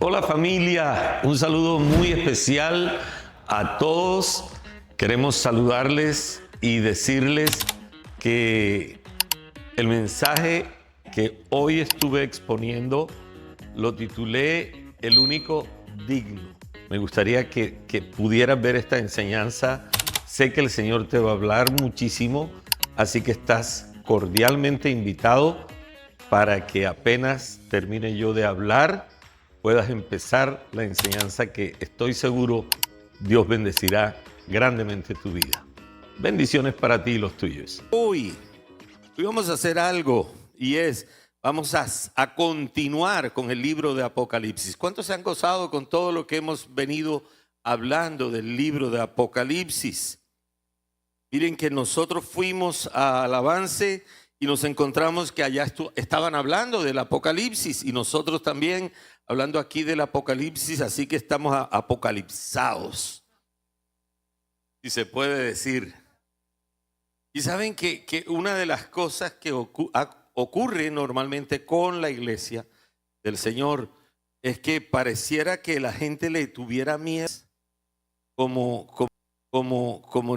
Hola familia, un saludo muy especial a todos. Queremos saludarles y decirles que el mensaje que hoy estuve exponiendo lo titulé El único digno. Me gustaría que pudieras ver esta enseñanza. Sé que el Señor te va a hablar muchísimo, así que estás cordialmente invitado para que apenas termine yo de hablar, puedas empezar la enseñanza que estoy seguro Dios bendecirá grandemente tu vida. Bendiciones para ti y los tuyos. Hoy vamos a hacer algo y vamos a continuar con el libro de Apocalipsis. ¿Cuántos se han gozado con todo lo que hemos venido hablando del libro de Apocalipsis? Miren que nosotros fuimos al avance y nos encontramos que allá estaban hablando del Apocalipsis y nosotros también hablando aquí del Apocalipsis, así que estamos apocalipsados, si se puede decir. Y saben que una de las cosas que ocurre normalmente con la iglesia del Señor es que pareciera que la gente le tuviera miedo, como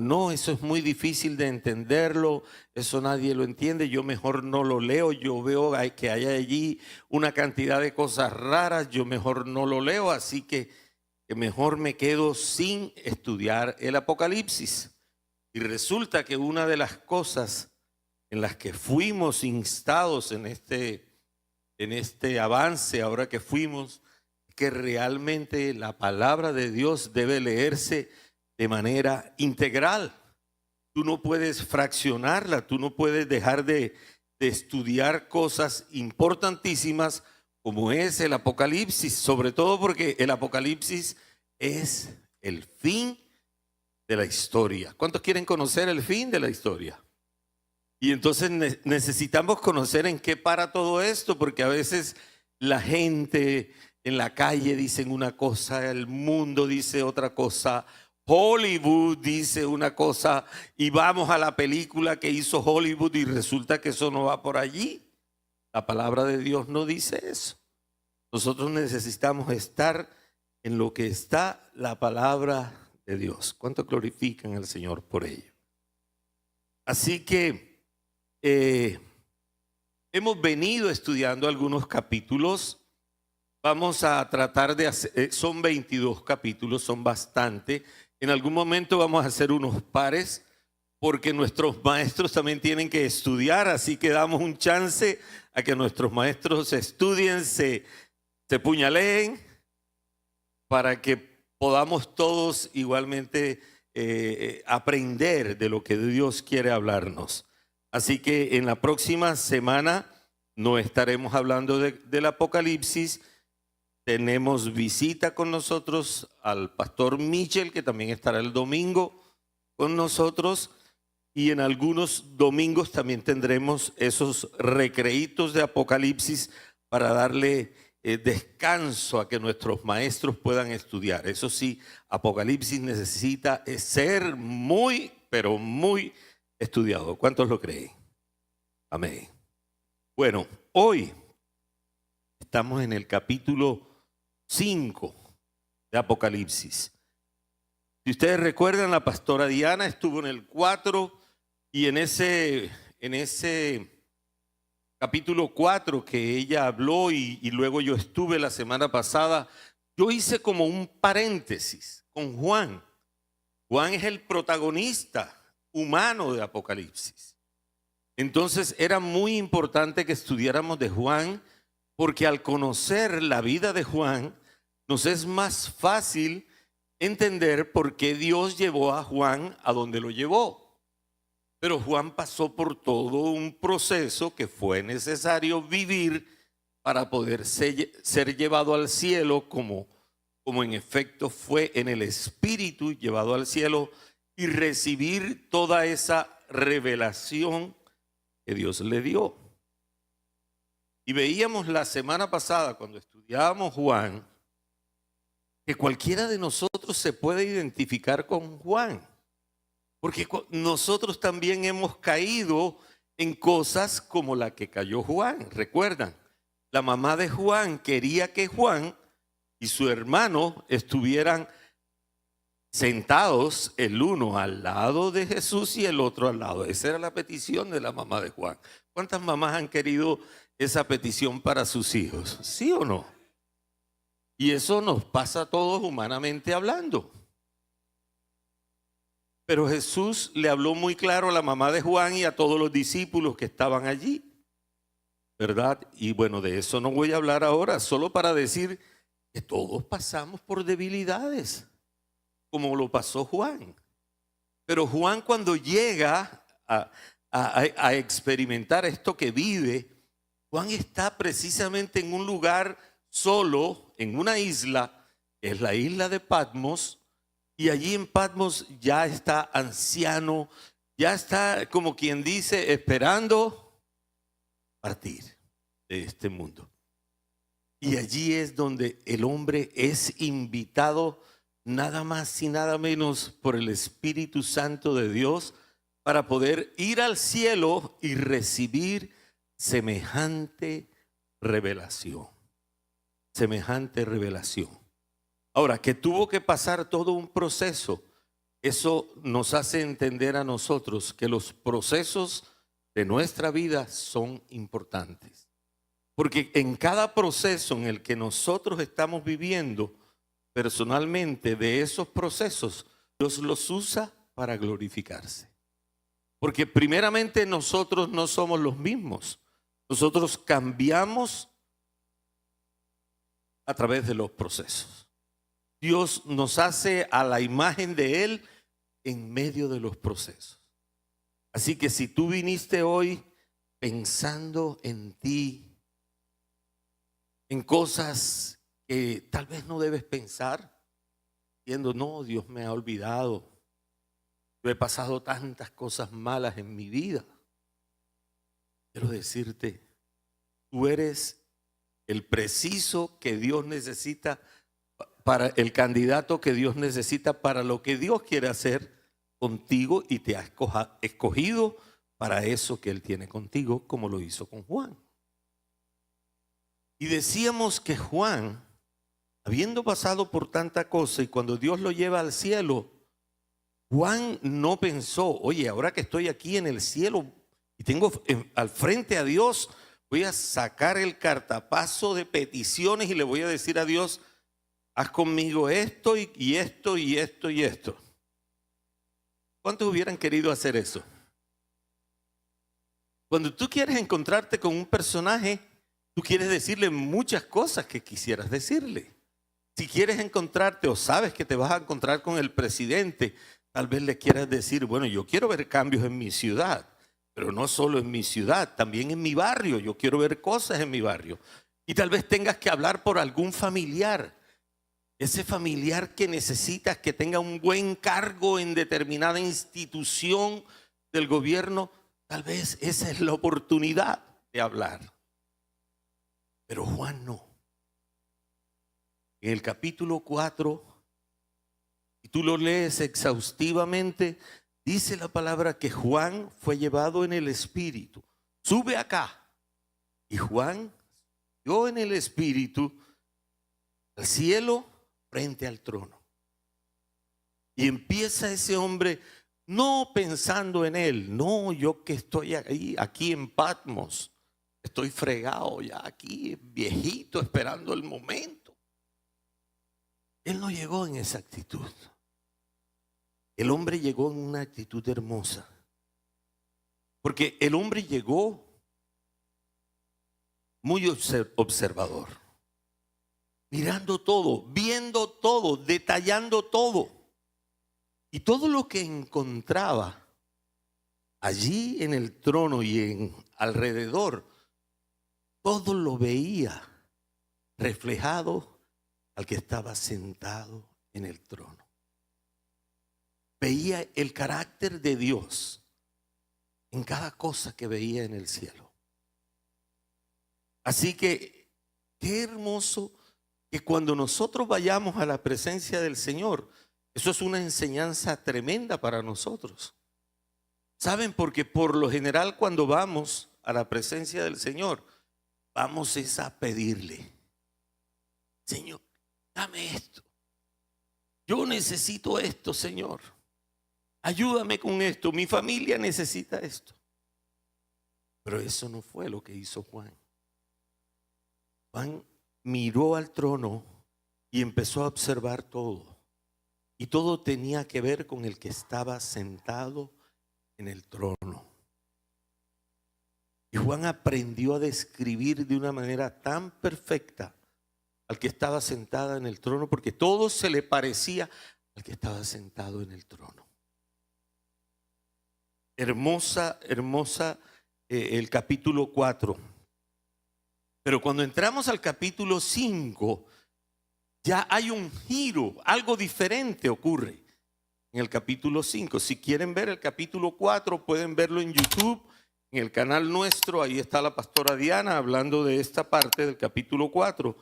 no, eso es muy difícil de entenderlo, eso nadie lo entiende, yo mejor no lo leo, yo veo que hay allí una cantidad de cosas raras, yo mejor no lo leo, así que mejor me quedo sin estudiar el Apocalipsis. Y resulta que una de las cosas en las que fuimos instados en este avance, ahora que fuimos, que realmente la palabra de Dios debe leerse de manera integral. Tú no puedes fraccionarla, tú no puedes dejar de estudiar cosas importantísimas como es el Apocalipsis, sobre todo porque el Apocalipsis es el fin de la historia. ¿Cuántos quieren conocer el fin de la historia? Y entonces necesitamos conocer en qué para todo esto, porque a veces la gente en la calle dicen una cosa, el mundo dice otra cosa, Hollywood dice una cosa y vamos a la película que hizo Hollywood y resulta que eso no va por allí. La palabra de Dios no dice eso. Nosotros necesitamos estar en lo que está la palabra de Dios. ¿Cuánto glorifican al Señor por ello? Así que hemos venido estudiando algunos capítulos. Vamos a tratar de hacer, son 22 capítulos, son bastante. En algún momento vamos a hacer unos pares porque nuestros maestros también tienen que estudiar, así que damos un chance a que nuestros maestros estudien, se puñaleen para que podamos todos igualmente aprender de lo que Dios quiere hablarnos. Así que en la próxima semana no estaremos hablando del Apocalipsis. Tenemos visita con nosotros al pastor Michel, que también estará el domingo con nosotros. Y en algunos domingos también tendremos esos recreitos de Apocalipsis para darle descanso a que nuestros maestros puedan estudiar. Eso sí, Apocalipsis necesita ser muy, pero muy estudiado. ¿Cuántos lo creen? Amén. Bueno, hoy estamos en el capítulo 5 de Apocalipsis. Si ustedes recuerdan, la pastora Diana estuvo en el 4 y en ese capítulo 4 que ella habló y luego yo estuve la semana pasada, yo hice como un paréntesis con Juan. Juan es el protagonista humano de Apocalipsis. Entonces era muy importante que estudiáramos de Juan, porque al conocer la vida de Juan, nos es más fácil entender por qué Dios llevó a Juan a donde lo llevó. Pero Juan pasó por todo un proceso que fue necesario vivir para poder ser llevado al cielo, como en efecto fue en el Espíritu llevado al cielo, y recibir toda esa revelación que Dios le dio. Y veíamos la semana pasada, cuando estudiábamos Juan, que cualquiera de nosotros se puede identificar con Juan, porque nosotros también hemos caído en cosas como la que cayó Juan. ¿Recuerdan? La mamá de Juan quería que Juan y su hermano estuvieran sentados el uno al lado de Jesús y el otro al lado. Esa era la petición de la mamá de Juan. ¿Cuántas mamás han querido esa petición para sus hijos? ¿Sí o no? Y eso nos pasa a todos humanamente hablando. Pero Jesús le habló muy claro a la mamá de Juan y a todos los discípulos que estaban allí, ¿verdad? Y bueno, de eso no voy a hablar ahora, solo para decir que todos pasamos por debilidades, como lo pasó Juan. Pero Juan, cuando llega a experimentar esto que vive, Juan está precisamente en un lugar solo, en una isla, que es la isla de Patmos, y allí en Patmos ya está anciano, ya está, como quien dice, esperando partir de este mundo. Y allí es donde el hombre es invitado nada más y nada menos por el Espíritu Santo de Dios para poder ir al cielo y recibir semejante revelación. Semejante revelación. Ahora, que tuvo que pasar todo un proceso, eso nos hace entender a nosotros que los procesos de nuestra vida son importantes. Porque en cada proceso en el que nosotros estamos viviendo, personalmente, de esos procesos, Dios los usa para glorificarse. Porque primeramente nosotros no somos los mismos. Nosotros cambiamos a través de los procesos. Dios nos hace a la imagen de Él en medio de los procesos. Así que si tú viniste hoy pensando en ti, en cosas que tal vez no debes pensar, diciendo, no, Dios me ha olvidado, yo he pasado tantas cosas malas en mi vida. Quiero decirte, tú eres el preciso que Dios necesita, para el candidato que Dios necesita para lo que Dios quiere hacer contigo, y te ha escogido para eso que Él tiene contigo, como lo hizo con Juan. Y decíamos que Juan, habiendo pasado por tanta cosa, y cuando Dios lo lleva al cielo, Juan no pensó, oye, ahora que estoy aquí en el cielo y tengo al frente a Dios, voy a sacar el cartapazo de peticiones y le voy a decir a Dios, haz conmigo esto y esto y esto y esto. ¿Cuántos hubieran querido hacer eso? Cuando tú quieres encontrarte con un personaje, tú quieres decirle muchas cosas que quisieras decirle. Si quieres encontrarte o sabes que te vas a encontrar con el presidente, tal vez le quieras decir, bueno, yo quiero ver cambios en mi ciudad, pero no solo en mi ciudad, también en mi barrio. Yo quiero ver cosas en mi barrio. Y tal vez tengas que hablar por algún familiar. Ese familiar que necesitas que tenga un buen cargo en determinada institución del gobierno, tal vez esa es la oportunidad de hablar. Pero Juan no. En el capítulo 4, y tú lo lees exhaustivamente, dice la palabra que Juan fue llevado en el Espíritu. Sube acá. Y Juan subió en el Espíritu al cielo, frente al trono. Y empieza ese hombre no pensando en él, no, yo que estoy aquí en Patmos, estoy fregado ya aquí, viejito, esperando el momento. Él no llegó en esa actitud. El hombre llegó en una actitud hermosa. Porque el hombre llegó muy observador. Mirando todo, viendo todo, detallando todo. Y todo lo que encontraba allí en el trono y en alrededor, todo lo veía reflejado al que estaba sentado en el trono. Veía el carácter de Dios en cada cosa que veía en el cielo. Así que qué hermoso que cuando nosotros vayamos a la presencia del Señor, eso es una enseñanza tremenda para nosotros. ¿Saben? Porque por lo general cuando vamos a la presencia del Señor, vamos es a pedirle, Señor, dame esto. Yo necesito esto, Señor. Ayúdame con esto. Mi familia necesita esto. Pero eso no fue lo que hizo Juan. Juan miró al trono y empezó a observar todo. Y todo tenía que ver con el que estaba sentado en el trono. Y Juan aprendió a describir de una manera tan perfecta al que estaba sentado en el trono, porque todo se le parecía al que estaba sentado en el trono. Hermosa el capítulo 4. Pero cuando entramos al capítulo 5, ya hay un giro, algo diferente ocurre en el capítulo 5. Si quieren ver el capítulo 4, pueden verlo en YouTube, en el canal nuestro. Ahí está la pastora Diana hablando de esta parte del capítulo 4.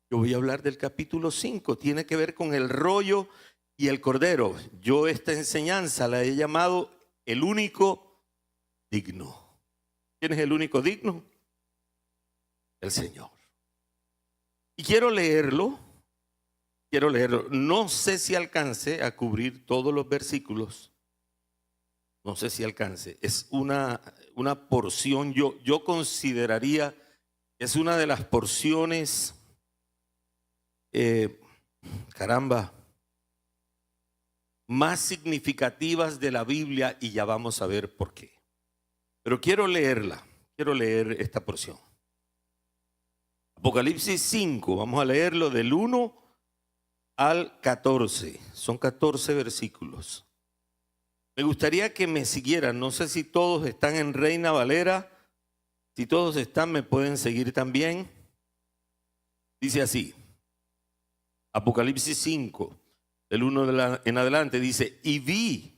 Yo voy a hablar del capítulo 5. Tiene que ver con el rollo y el cordero. Yo esta enseñanza la he llamado el único digno. ¿Quién es el único digno? El Señor. Y quiero leerlo. No sé si alcance a cubrir todos los versículos. No sé si alcance. Es una porción, yo consideraría que es una de las porciones, más significativas de la Biblia, y ya vamos a ver por qué. Pero quiero leer esta porción. Apocalipsis 5, vamos a leerlo del 1 al 14. Son 14 versículos. Me gustaría que me siguieran. No sé si todos están en Reina Valera. Si todos están, me pueden seguir también. Dice así. Apocalipsis 5, del 1 en adelante, dice: y vi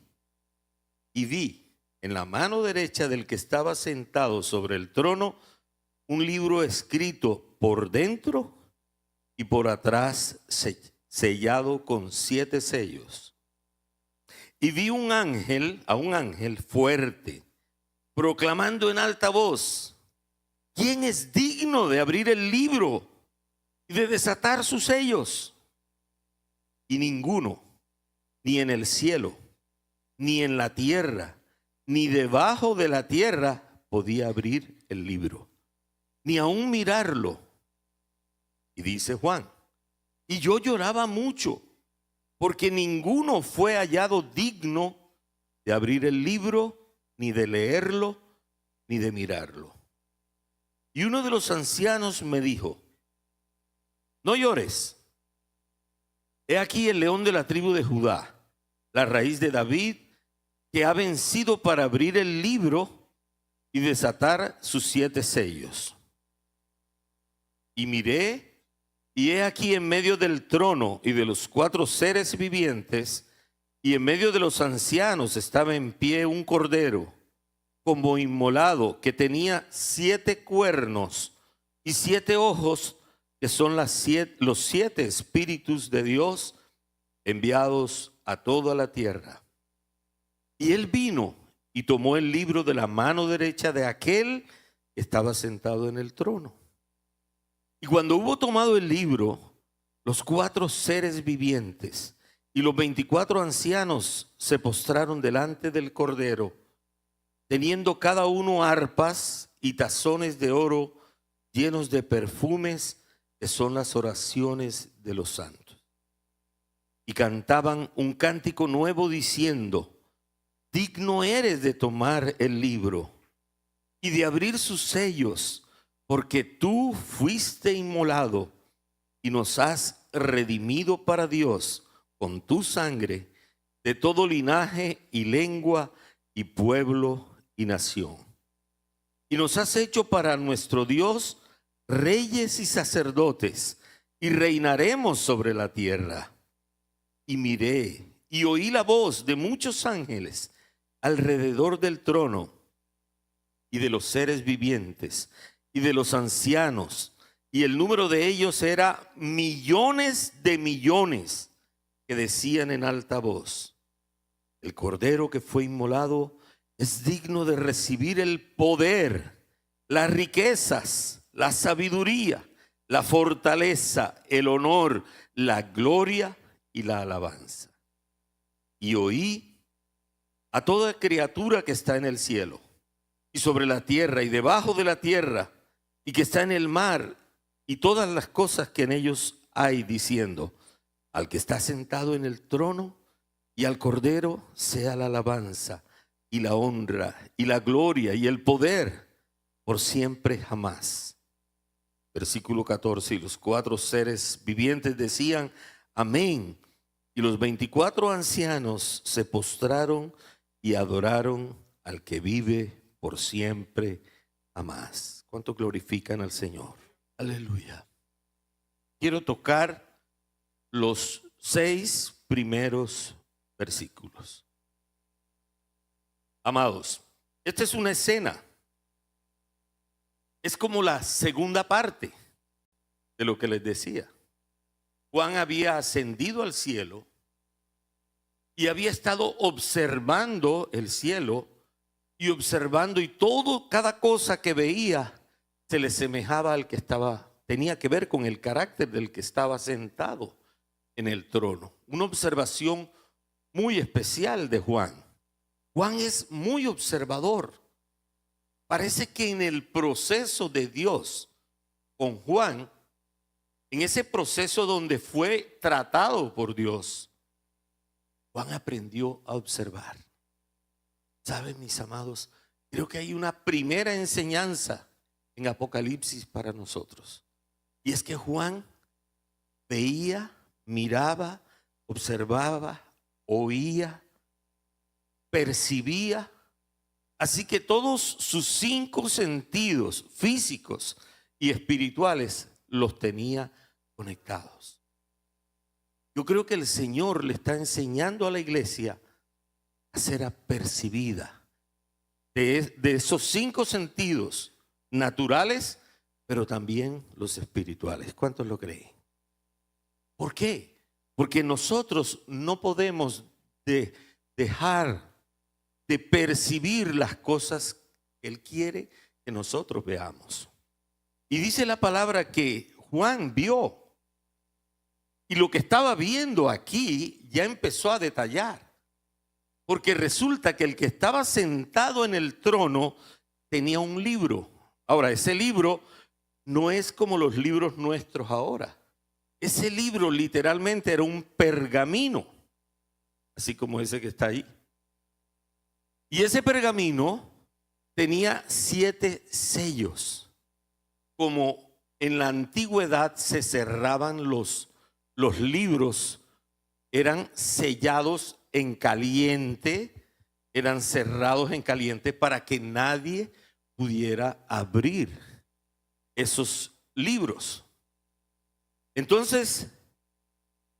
en la mano derecha del que estaba sentado sobre el trono un libro escrito por dentro y por atrás, sellado con 7 sellos. Y vi a un ángel fuerte, proclamando en alta voz: ¿quién es digno de abrir el libro y de desatar sus sellos? Y ninguno, ni en el cielo, ni en la tierra, ni debajo de la tierra, podía abrir el libro, ni aún mirarlo. Y dice Juan: y yo lloraba mucho, porque ninguno fue hallado digno de abrir el libro, ni de leerlo, ni de mirarlo. Y uno de los ancianos me dijo: no llores. He aquí el león de la tribu de Judá, la raíz de David, que ha vencido para abrir el libro y desatar sus 7 sellos. Y miré, y he aquí en medio del trono y de los 4 seres vivientes, y en medio de los ancianos, estaba en pie un cordero como inmolado, que tenía 7 cuernos y 7 ojos, que son los 7 espíritus de Dios enviados a toda la tierra. Y él vino y tomó el libro de la mano derecha de aquel que estaba sentado en el trono. Y cuando hubo tomado el libro, los 4 seres vivientes y los 24 ancianos se postraron delante del cordero, teniendo cada uno arpas y tazones de oro llenos de perfumes, que son las oraciones de los santos. Y cantaban un cántico nuevo diciendo: digno eres de tomar el libro y de abrir sus sellos, porque tú fuiste inmolado y nos has redimido para Dios con tu sangre de todo linaje y lengua y pueblo y nación. Y nos has hecho para nuestro Dios reyes y sacerdotes, y reinaremos sobre la tierra. Y miré y oí la voz de muchos ángeles alrededor del trono, y de los seres vivientes, y de los ancianos, y el número de ellos era millones de millones, que decían en alta voz: el cordero que fue inmolado es digno de recibir el poder, las riquezas, la sabiduría, la fortaleza, el honor, la gloria y la alabanza. Y oí a toda criatura que está en el cielo y sobre la tierra y debajo de la tierra y que está en el mar y todas las cosas que en ellos hay, diciendo: al que está sentado en el trono y al Cordero sea la alabanza y la honra y la gloria y el poder por siempre jamás. Versículo 14, y los 4 seres vivientes decían: amén. Y los 24 ancianos se postraron y adoraron al que vive por siempre jamás. ¿Cuánto glorifican al Señor? Aleluya. Quiero tocar los 6 primeros versículos. Amados, esta es una escena. Es como la segunda parte de lo que les decía. Juan había ascendido al cielo y había estado observando el cielo y observando, y cada cosa que veía se le semejaba al que tenía que ver con el carácter del que estaba sentado en el trono. Una observación muy especial de Juan. Juan es muy observador. Parece que en el proceso de Dios con Juan, en ese proceso donde fue tratado por Dios, Juan aprendió a observar. ¿Saben, mis amados? Creo que hay una primera enseñanza en Apocalipsis para nosotros. Y es que Juan veía, miraba, observaba, oía, percibía. Así que todos sus 5 sentidos físicos y espirituales los tenía conectados. Yo creo que el Señor le está enseñando a la iglesia a ser apercibida de esos 5 sentidos naturales, pero también los espirituales. ¿Cuántos lo creen? ¿Por qué? Porque nosotros no podemos dejar de percibir las cosas que Él quiere que nosotros veamos. Y dice la palabra que Juan vio, y lo que estaba viendo aquí ya empezó a detallar, porque resulta que el que estaba sentado en el trono tenía un libro. Ahora, ese libro no es como los libros nuestros ahora. Ese libro literalmente era un pergamino, así como ese que está ahí. Y ese pergamino tenía 7 sellos. Como en la antigüedad se cerraban los libros, eran sellados en caliente, eran cerrados en caliente para que nadie pudiera abrir esos libros. Entonces,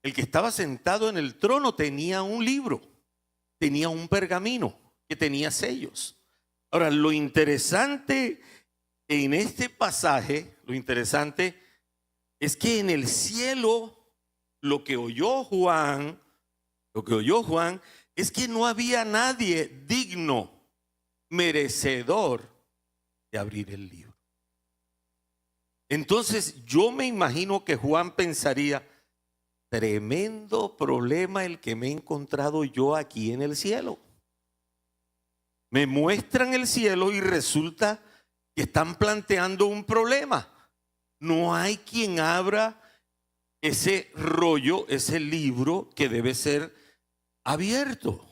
el que estaba sentado en el trono tenía un libro, tenía un pergamino que tenía sellos. Ahora, lo interesante en este pasaje, lo interesante es que en el cielo lo que oyó Juan es que no había nadie digno, merecedor de abrir el libro. Entonces yo me imagino que Juan pensaría: tremendo problema el que me he encontrado yo aquí en el cielo. Me muestran el cielo y resulta que están planteando un problema. No hay quien abra ese rollo, ese libro que debe ser abierto.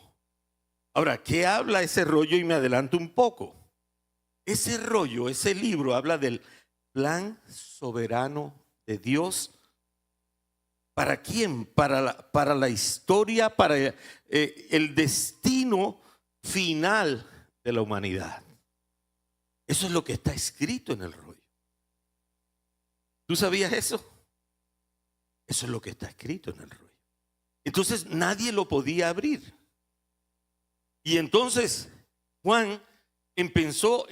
Ahora, ¿qué habla ese rollo? Y me adelanto un poco. Ese rollo, ese libro habla del plan soberano de Dios. ¿Para quién? Para la historia, para el destino final de la humanidad. Eso es lo que está escrito en el rollo. ¿Tú sabías eso? Eso es lo que está escrito en el rollo. Entonces nadie lo podía abrir. Y entonces Juan empezó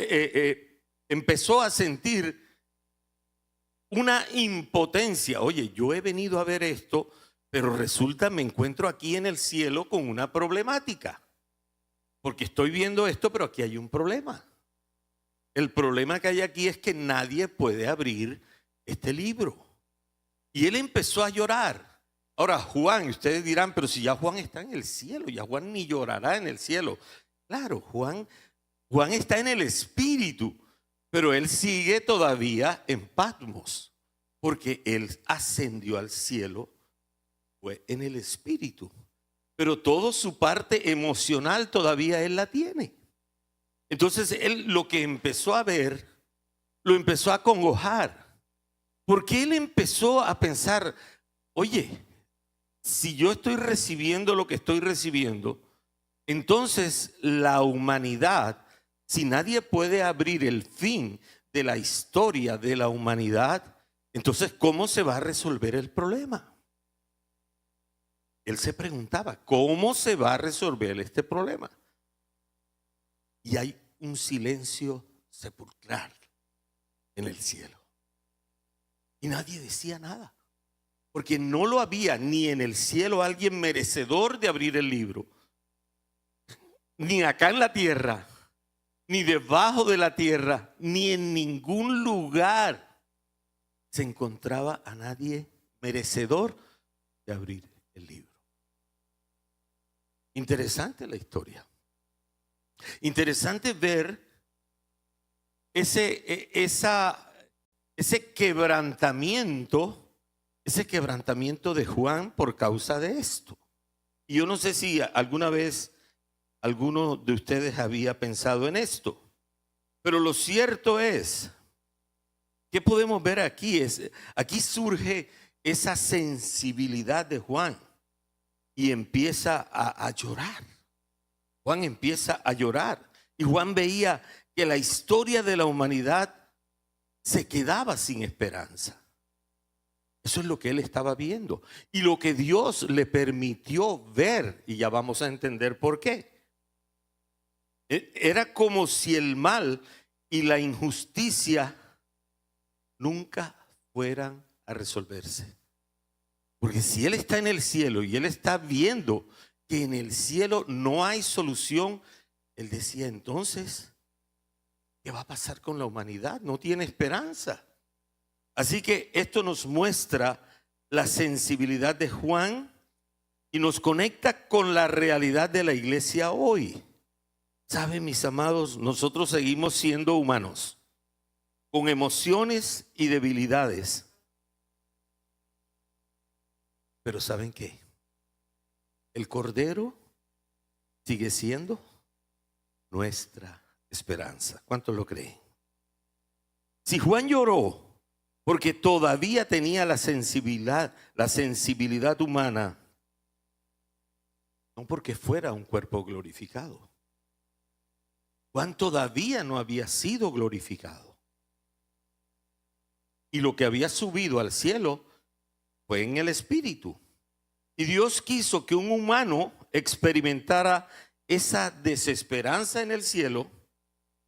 a sentir una impotencia. Oye, yo he venido a ver esto, pero resulta me encuentro aquí en el cielo con una problemática. porque estoy viendo esto, pero aquí hay un problema. El problema que hay aquí es que nadie puede abrir este libro. Y él empezó a llorar. Ahora, Juan, ustedes dirán, pero si ya Juan está en el cielo, ya Juan ni llorará en el cielo. Claro, Juan está en el espíritu, pero él sigue todavía en Patmos, porque él ascendió al cielo, fue en el espíritu. Pero toda su parte emocional todavía él la tiene. Entonces él lo que empezó a ver, lo empezó a acongojar, porque él empezó a pensar, oye, si yo estoy recibiendo lo que estoy recibiendo, entonces la humanidad, si nadie puede abrir el fin de la historia de la humanidad, entonces ¿cómo se va a resolver el problema? Él se preguntaba, ¿cómo se va a resolver este problema? Y hay un silencio sepulcral en el cielo. Y nadie decía nada, porque no lo había ni en el cielo alguien merecedor de abrir el libro, ni acá en la tierra, ni debajo de la tierra, ni en ningún lugar se encontraba a nadie merecedor de abrir el libro. Interesante la historia. Interesante ver ese quebrantamiento de Juan por causa de esto. Y yo no sé si alguna vez alguno de ustedes había pensado en esto, pero lo cierto es que podemos ver aquí, aquí surge esa sensibilidad de Juan y empieza a llorar. Juan empieza a llorar y Juan veía que la historia de la humanidad se quedaba sin esperanza. Eso es lo que él estaba viendo y lo que Dios le permitió ver, y ya vamos a entender por qué. Era como si el mal y la injusticia nunca fueran a resolverse. Porque si él está en el cielo y él está viendo que en el cielo no hay solución, él decía, entonces, ¿qué va a pasar con la humanidad? No tiene esperanza. Así que esto nos muestra la sensibilidad de Juan y nos conecta con la realidad de la iglesia hoy. ¿Saben, mis amados? Nosotros seguimos siendo humanos, con emociones y debilidades. Pero ¿saben qué? El Cordero sigue siendo nuestra esperanza. ¿Cuántos lo creen? Si Juan lloró porque todavía tenía la sensibilidad humana, no porque fuera un cuerpo glorificado. Juan todavía no había sido glorificado. Y lo que había subido al cielo fue en el espíritu. Y Dios quiso que un humano experimentara esa desesperanza en el cielo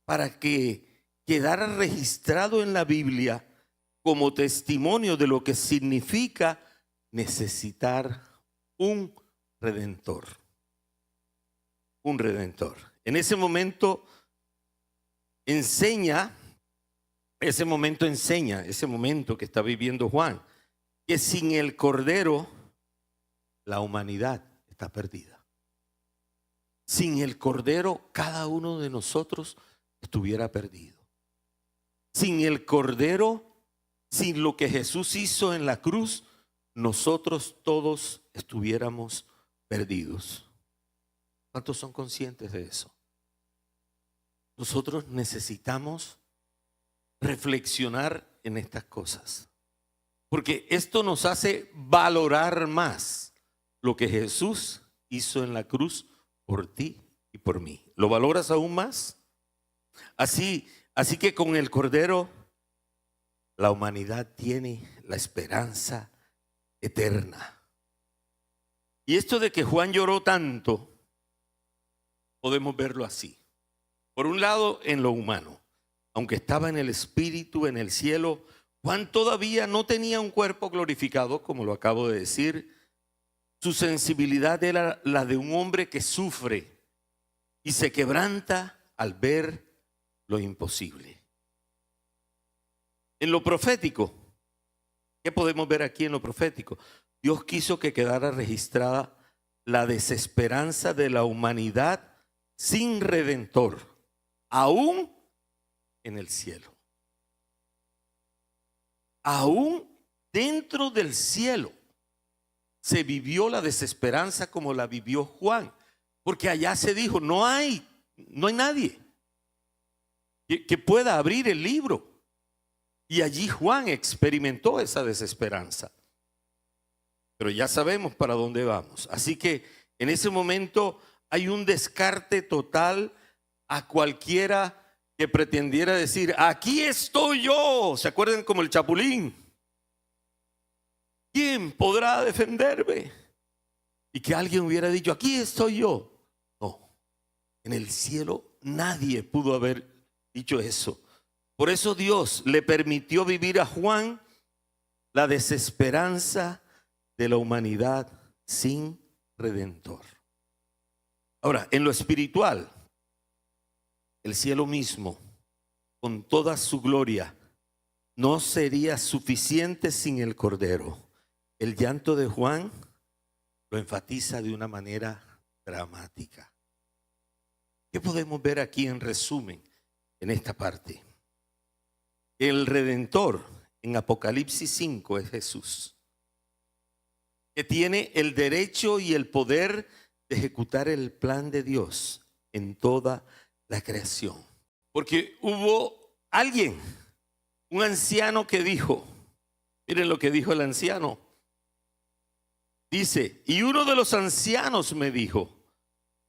para que quedara registrado en la Biblia como testimonio de lo que significa necesitar un redentor. Un redentor. En ese momento ese momento que está viviendo Juan, que sin el Cordero la humanidad está perdida. Sin el Cordero cada uno de nosotros estuviera perdido. Sin el Cordero, sin lo que Jesús hizo en la cruz, nosotros todos estuviéramos perdidos. ¿Cuántos son conscientes de eso? Nosotros necesitamos reflexionar en estas cosas, porque esto nos hace valorar más lo que Jesús hizo en la cruz por ti y por mí. ¿Lo valoras aún más? Así que con el Cordero la humanidad tiene la esperanza eterna. Y esto de que Juan lloró tanto, podemos verlo así. Por un lado, en lo humano, aunque estaba en el espíritu, en el cielo, Juan todavía no tenía un cuerpo glorificado, como lo acabo de decir. Su sensibilidad era la de un hombre que sufre, y se quebranta al ver lo imposible. En lo profético, ¿qué podemos ver aquí en lo profético? Dios quiso que quedara registrada la desesperanza de la humanidad sin redentor, aún en el cielo. Aún dentro del cielo se vivió la desesperanza como la vivió Juan, porque allá se dijo, no hay nadie que pueda abrir el libro. Y allí Juan experimentó esa desesperanza. Pero ya sabemos para dónde vamos. Así que en ese momento hay un descarte total a cualquiera que pretendiera decir, aquí estoy yo. ¿Se acuerdan como el Chapulín? ¿Quién podrá defenderme? Y que alguien hubiera dicho, aquí estoy yo. No, en el cielo nadie pudo haber dicho eso. Por eso Dios le permitió vivir a Juan la desesperanza de la humanidad sin redentor. Ahora, en lo espiritual, el cielo mismo, con toda su gloria, no sería suficiente sin el Cordero. El llanto de Juan lo enfatiza de una manera dramática. ¿Qué podemos ver aquí en resumen en esta parte? El Redentor en Apocalipsis 5 es Jesús, que tiene el derecho y el poder de ejecutar el plan de Dios en toda la creación. Porque hubo alguien, un anciano que dijo, miren lo que dijo el anciano. Dice, y uno de los ancianos me dijo,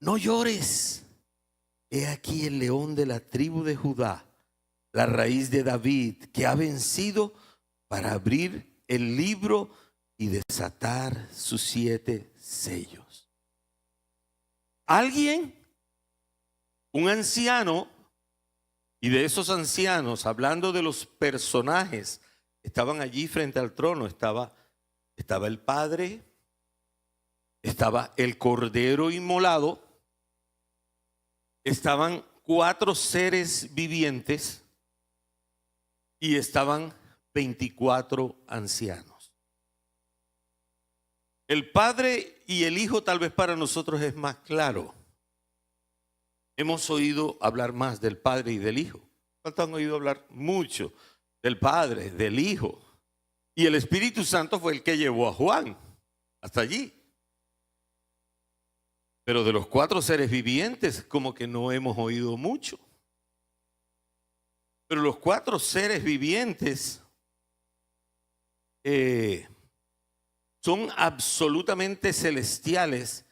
no llores, he aquí el león de la tribu de Judá, la raíz de David, que ha vencido para abrir el libro y desatar sus 7 sellos. Alguien, un anciano, y de esos ancianos, hablando de los personajes, estaban allí frente al trono, estaba el Padre, estaba el Cordero inmolado, estaban 4 seres vivientes y estaban 24 ancianos. El Padre y el Hijo tal vez para nosotros es más claro. Hemos oído hablar más del Padre y del Hijo. ¿Cuántos han oído hablar mucho del Padre, del Hijo? Y el Espíritu Santo fue el que llevó a Juan hasta allí. Pero de los 4 seres vivientes como que no hemos oído mucho. Pero los 4 seres vivientes son absolutamente celestiales,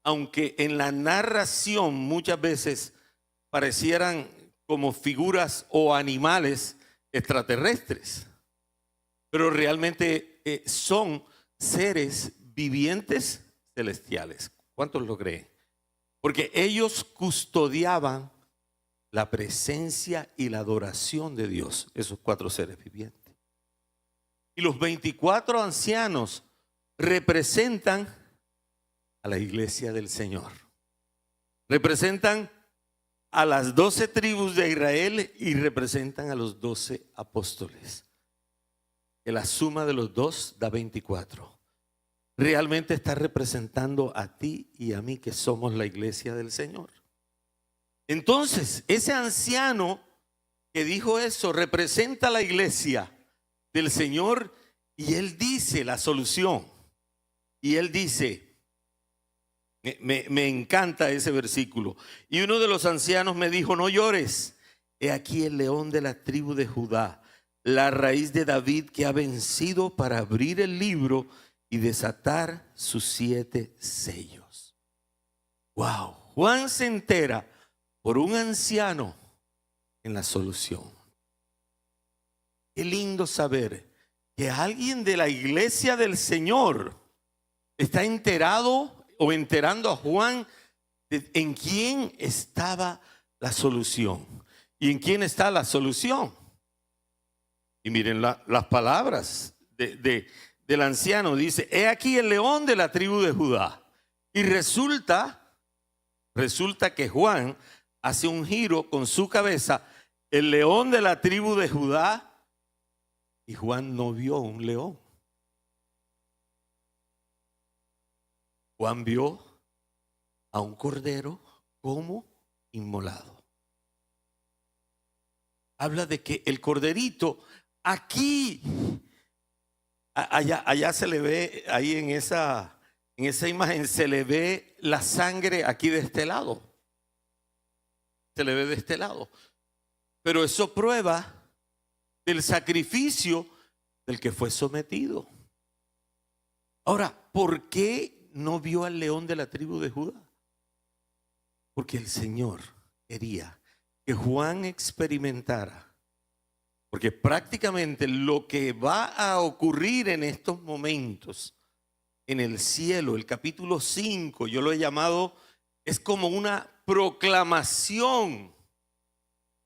aunque en la narración muchas veces parecieran como figuras o animales extraterrestres. Pero realmente son seres vivientes celestiales. ¿Cuántos lo creen? Porque ellos custodiaban la presencia y la adoración de Dios, esos 4 seres vivientes. Y los 24 ancianos representan a la iglesia del Señor. Representan a las 12 tribus de Israel y representan a los 12 apóstoles. Que la suma de los 2 da 24. Realmente está representando a ti y a mí que somos la iglesia del Señor. Entonces, ese anciano que dijo eso representa a la iglesia del Señor y él dice la solución. Y él dice, me encanta ese versículo. Y uno de los ancianos me dijo, no llores, he aquí el león de la tribu de Judá, la raíz de David que ha vencido para abrir el libro y desatar sus 7 sellos. Wow, Juan se entera por un anciano en la solución. Qué lindo saber que alguien de la iglesia del Señor está enterado o enterando a Juan en quién estaba la solución. ¿Y en quién está la solución? Y miren las palabras del anciano. Dice, he aquí el león de la tribu de Judá. Y resulta Resulta que Juan hace un giro con su cabeza, el león de la tribu de Judá, y Juan no vio un león. Juan vio a un cordero como inmolado. Habla de que el corderito aquí, allá se le ve, ahí en esa imagen se le ve la sangre aquí de este lado. Se le ve de este lado. Pero eso prueba del sacrificio del que fue sometido. Ahora, ¿por qué no vio al león de la tribu de Judá? Porque el Señor quería que Juan experimentara, porque prácticamente lo que va a ocurrir en estos momentos en el cielo, el capítulo 5, yo lo he llamado, es como una proclamación,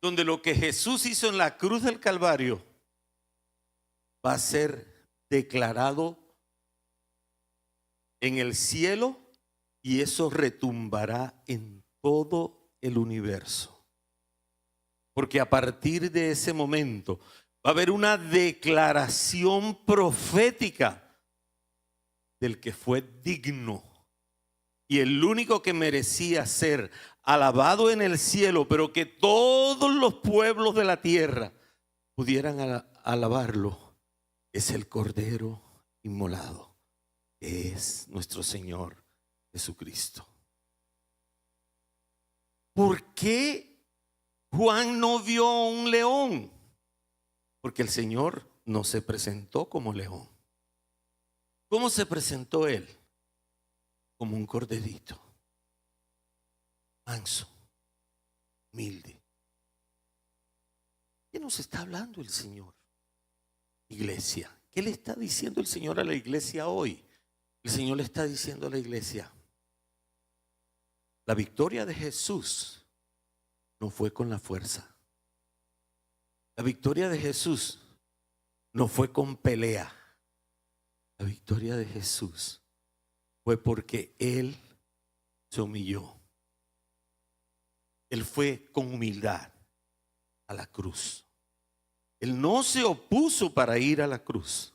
donde lo que Jesús hizo en la cruz del Calvario va a ser declarado en el cielo, y eso retumbará en todo el universo. Porque a partir de ese momento va a haber una declaración profética del que fue digno y el único que merecía ser alabado en el cielo, pero que todos los pueblos de la tierra pudieran alabarlo, es el Cordero inmolado, que es nuestro Señor Jesucristo. ¿Por qué Juan no vio un león? Porque el Señor no se presentó como león. ¿Cómo se presentó Él? Como un corderito, manso, humilde. ¿Qué nos está hablando el Señor? Iglesia, ¿qué le está diciendo el Señor a la iglesia hoy? El Señor le está diciendo a la iglesia: la victoria de Jesús no fue con la fuerza. La victoria de Jesús no fue con pelea. La victoria de Jesús fue porque Él se humilló. Él fue con humildad a la cruz. Él no se opuso para ir a la cruz.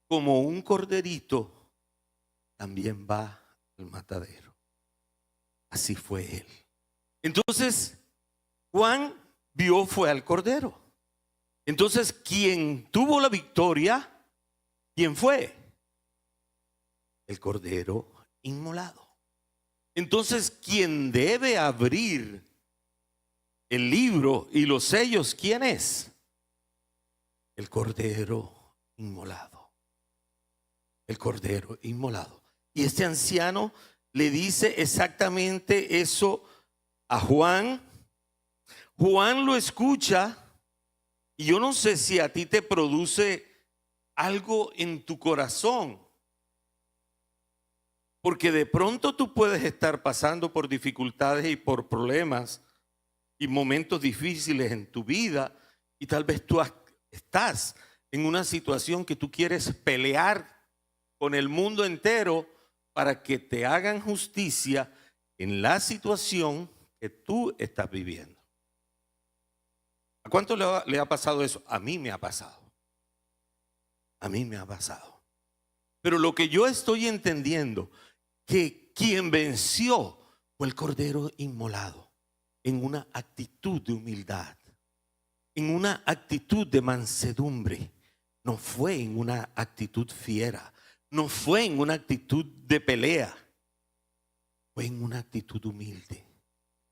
Como un corderito, también va al matadero. Así fue Él. Entonces, Juan vio fue al cordero. Entonces, quien tuvo la victoria, ¿quién fue? El cordero inmolado. Entonces, quien debe abrir el libro y los sellos, ¿quién es? El cordero inmolado. El cordero inmolado. Y este anciano le dice exactamente eso a Juan. Juan lo escucha y yo no sé si a ti te produce algo en tu corazón, porque de pronto tú puedes estar pasando por dificultades y por problemas y momentos difíciles en tu vida, y tal vez tú estás en una situación que tú quieres pelear con el mundo entero para que te hagan justicia en la situación que tú estás viviendo. ¿A cuánto le ha pasado eso? A mí me ha pasado. A mí me ha pasado. Pero lo que yo estoy entendiendo, que quien venció fue el cordero inmolado, en una actitud de humildad, en una actitud de mansedumbre. No fue en una actitud fiera, no fue en una actitud de pelea, fue en una actitud humilde.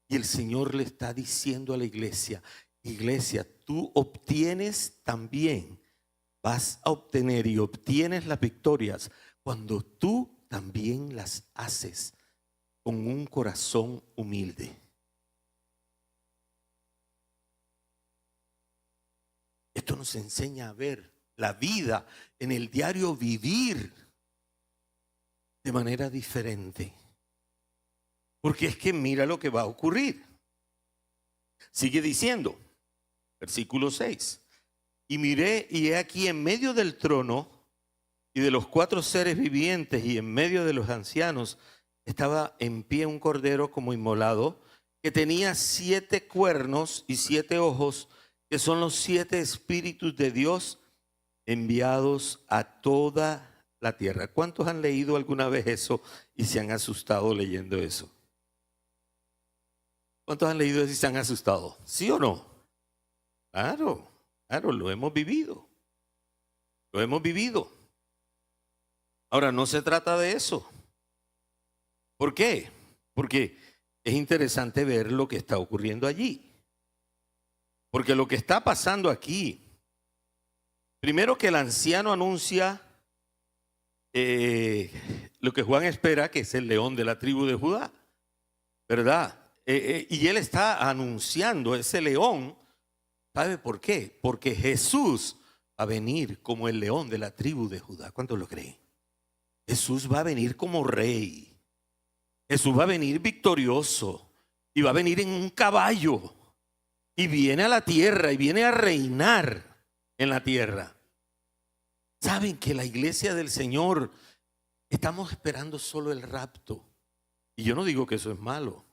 Y el Señor le está diciendo a la iglesia: iglesia, tú obtienes también, vas a obtener y obtienes las victorias cuando tú también las haces con un corazón humilde. Esto nos enseña a ver la vida en el diario vivir de manera diferente. Porque es que mira lo que va a ocurrir. Sigue diciendo, versículo 6. Y miré, y he aquí en medio del trono y de los 4 seres vivientes y en medio de los ancianos, estaba en pie un cordero como inmolado, que tenía 7 cuernos y 7 ojos, que son los 7 espíritus de Dios enviados a toda la tierra. ¿Cuántos han leído alguna vez eso y se han asustado leyendo eso? ¿Cuántos han leído eso y se han asustado? ¿Sí o no? Claro, claro, lo hemos vivido. Lo hemos vivido. Ahora, no se trata de eso. ¿Por qué? Porque es interesante ver lo que está ocurriendo allí. Porque lo que está pasando aquí, primero que el anciano anuncia lo que Juan espera, que es el león de la tribu de Judá, ¿verdad? Y él está anunciando ese león. ¿Sabe por qué? Porque Jesús va a venir como el león de la tribu de Judá. ¿Cuántos lo creen? Jesús va a venir como rey. Jesús va a venir victorioso y va a venir en un caballo y viene a la tierra y viene a reinar en la tierra. Saben que la iglesia del Señor estamos esperando solo el rapto, y yo no digo que eso es malo.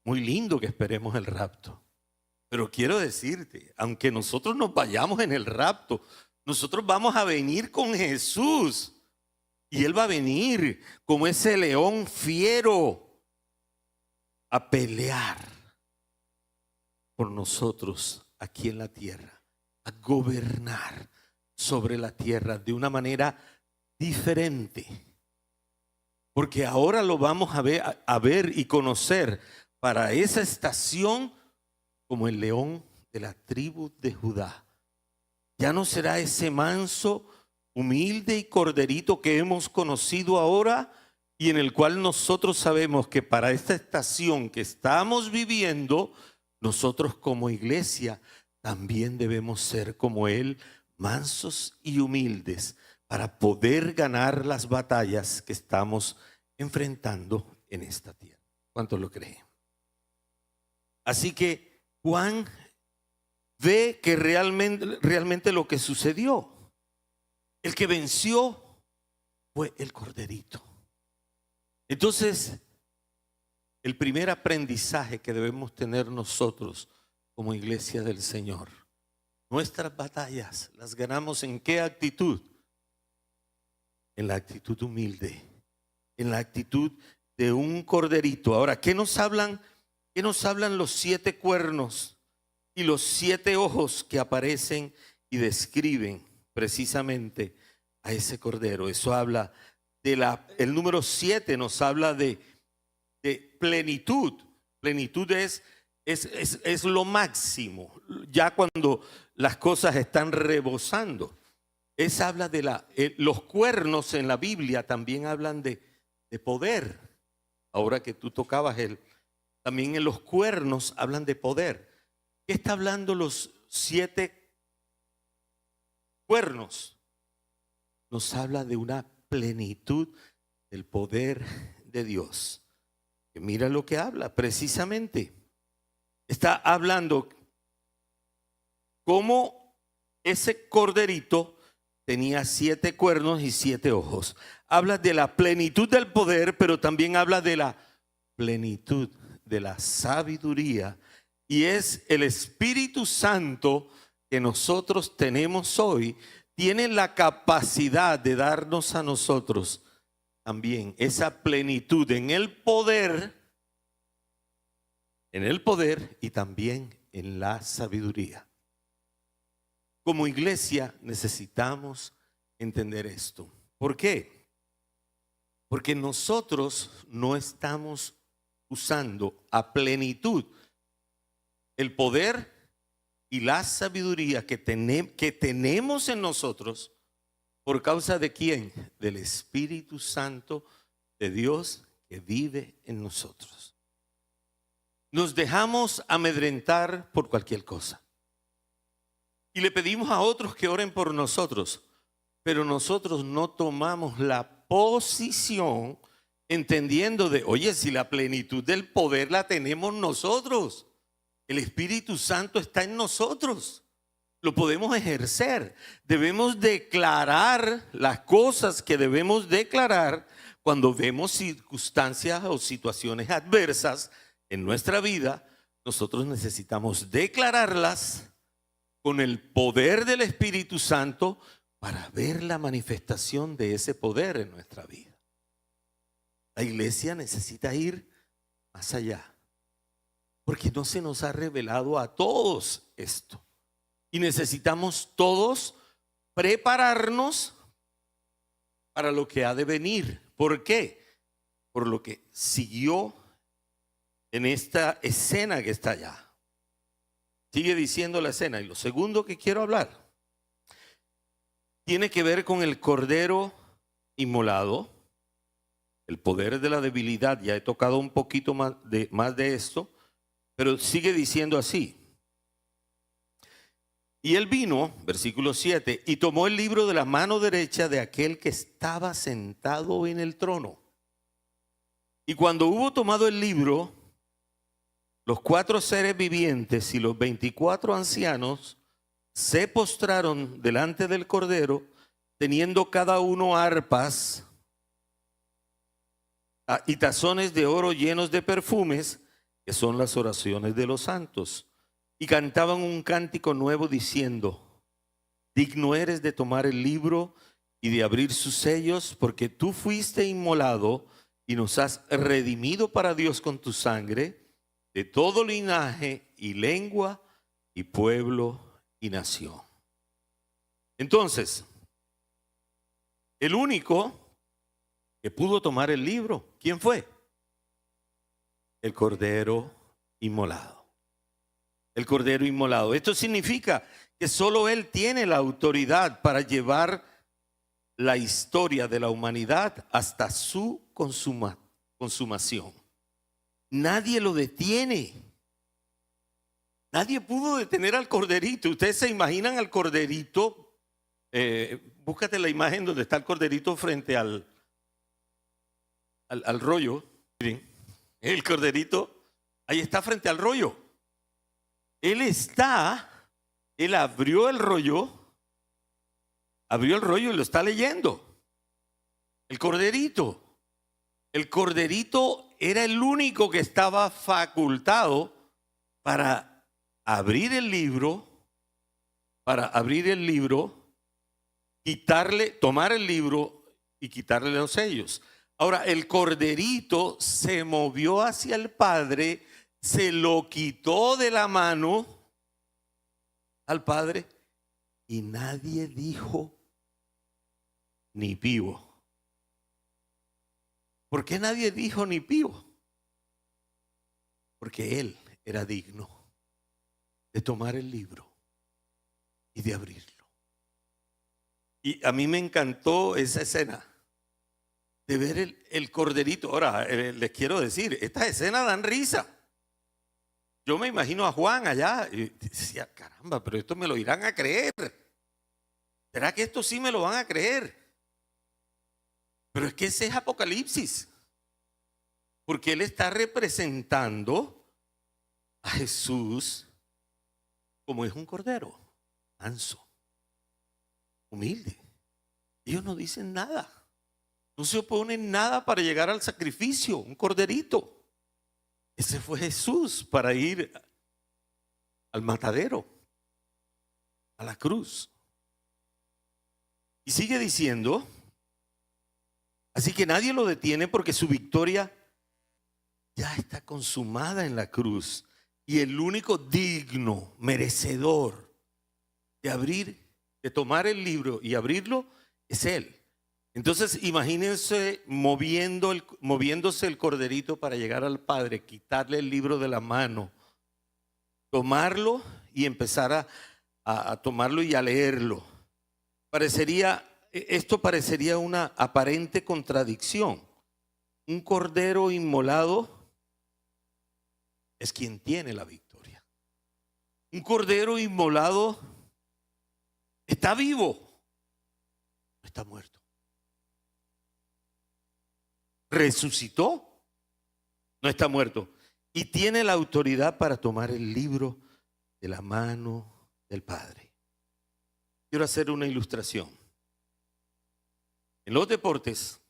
Muy lindo que esperemos el rapto, pero quiero decirte, aunque nosotros nos vayamos en el rapto, nosotros vamos a venir con Jesús. Y Él va a venir como ese león fiero a pelear por nosotros aquí en la tierra, a gobernar sobre la tierra de una manera diferente. Porque ahora lo vamos a ver y conocer para esa estación como el león de la tribu de Judá. Ya no será ese manso, humilde y corderito que hemos conocido ahora y en el cual nosotros sabemos que para esta estación que estamos viviendo, nosotros como iglesia también debemos ser como Él, mansos y humildes, para poder ganar las batallas que estamos enfrentando en esta tierra. ¿Cuántos lo creen? Así que Juan ve que realmente lo que sucedió, el que venció fue el corderito. Entonces, el primer aprendizaje que debemos tener nosotros como iglesia del Señor, nuestras batallas las ganamos ¿en qué actitud? En la actitud humilde, en la actitud de un corderito. Ahora, ¿qué nos hablan los 7 cuernos y los 7 ojos que aparecen y describen precisamente a ese cordero? Eso habla el número 7 nos habla de plenitud. Plenitud es lo máximo, ya cuando las cosas están rebosando. Habla de los cuernos en la Biblia también hablan de poder. Ahora que tú tocabas también en los cuernos hablan de poder. ¿Qué está hablando los 7 cuernos? Nos habla de una plenitud del poder de Dios. Que mira lo que habla precisamente. Está hablando cómo ese corderito tenía 7 cuernos y 7 ojos. Habla de la plenitud del poder, pero también habla de la plenitud de la sabiduría. Y es el Espíritu Santo que nosotros tenemos hoy, tiene la capacidad de darnos a nosotros también esa plenitud en el poder y también en la sabiduría. Como iglesia necesitamos entender esto. ¿Por qué? Porque nosotros no estamos usando a plenitud el poder y la sabiduría que tenemos en nosotros. ¿Por causa de quién? Del Espíritu Santo de Dios que vive en nosotros. Nos dejamos amedrentar por cualquier cosa. Y le pedimos a otros que oren por nosotros. Pero nosotros no tomamos la posición entendiendo oye, si la plenitud del poder la tenemos nosotros. El Espíritu Santo está en nosotros. Lo podemos ejercer. Debemos declarar las cosas que debemos declarar cuando vemos circunstancias o situaciones adversas en nuestra vida, nosotros necesitamos declararlas con el poder del Espíritu Santo para ver la manifestación de ese poder en nuestra vida. La iglesia necesita ir más allá, porque no se nos ha revelado a todos esto. Y necesitamos todos prepararnos para lo que ha de venir. ¿Por qué? Por lo que siguió en esta escena que está allá. Sigue diciendo la escena. Y lo segundo que quiero hablar tiene que ver con el cordero inmolado, el poder de la debilidad. Ya he tocado un poquito más de esto, pero sigue diciendo así. Y él vino, versículo 7, y tomó el libro de la mano derecha de aquel que estaba sentado en el trono. Y cuando hubo tomado el libro, los 4 seres vivientes y los 24 ancianos se postraron delante del Cordero, teniendo cada uno arpas y tazones de oro llenos de perfumes, que son las oraciones de los santos. Y cantaban un cántico nuevo diciendo: digno eres de tomar el libro y de abrir sus sellos, porque tú fuiste inmolado y nos has redimido para Dios con tu sangre, de todo linaje y lengua y pueblo y nación. Entonces, el único que pudo tomar el libro, ¿quién fue? El Cordero inmolado. El Cordero inmolado. Esto significa que solo Él tiene la autoridad para llevar la historia de la humanidad hasta su consumación. Nadie lo detiene. Nadie pudo detener al corderito. Ustedes se imaginan al corderito. Búscate la imagen donde está el corderito frente al rollo. Miren, el corderito ahí está frente al rollo. Él abrió el rollo y lo está leyendo. El corderito era el único que estaba facultado para abrir el libro, tomar el libro y quitarle los sellos. Ahora, el corderito se movió hacia el Padre, se lo quitó de la mano al Padre y nadie dijo ni pío. ¿Por qué nadie dijo ni pío? Porque Él era digno de tomar el libro y de abrirlo. Y a mí me encantó esa escena de ver el corderito. Ahora, les quiero decir, estas escenas dan risa. Yo me imagino a Juan allá y decía: caramba, pero esto me lo irán a creer. ¿Será que esto sí me lo van a creer? Pero es que ese es Apocalipsis. Porque él está representando a Jesús como es un cordero, manso, humilde. Ellos no dicen nada. No se oponen nada para llegar al sacrificio, un corderito. Ese fue Jesús para ir al matadero, a la cruz. Y sigue diciendo, así que nadie lo detiene porque su victoria ya está consumada en la cruz. Y el único digno, merecedor de tomar el libro y abrirlo es Él. Entonces imagínense moviéndose el corderito para llegar al Padre, quitarle el libro de la mano, tomarlo y empezar a tomarlo y a leerlo. Esto parecería una aparente contradicción. Un cordero inmolado es quien tiene la victoria. Un cordero inmolado está vivo, no está muerto. Resucitó, no está muerto. Y tiene la autoridad para tomar el libro de la mano del Padre. Quiero hacer una ilustración. En los deportes,